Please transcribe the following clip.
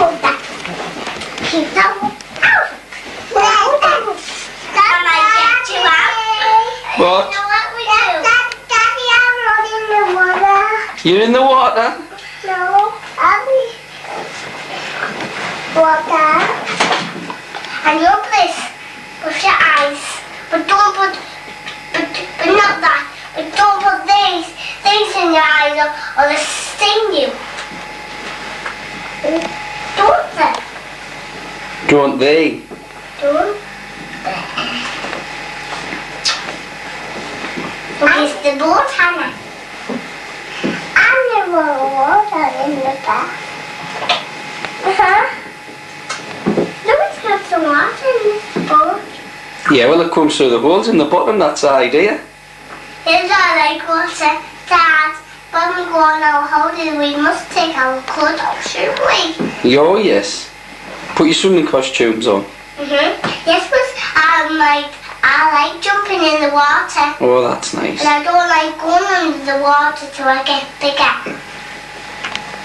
hold that. Keep that out. That might get you out. What? You know what we do? Daddy, I'm not in the water. You're in the water? No, I'm in water. And your place, push your eyes. But don't put, but not that. But don't put these in your eyes or they'll sting you. Don't they? Don't they? Don't they? Because the boat, Hannah. I never water in the bath. Let's have some water in this boat. Yeah, well it comes through the holes in the bottom, that's the idea. Here's our like water. Dad, when we go on our holiday we must take our coat off, shouldn't we? Oh yes. Put your swimming costumes on. Yes, but I like jumping in the water. Oh, that's nice. And I don't like going under the water till I get bigger.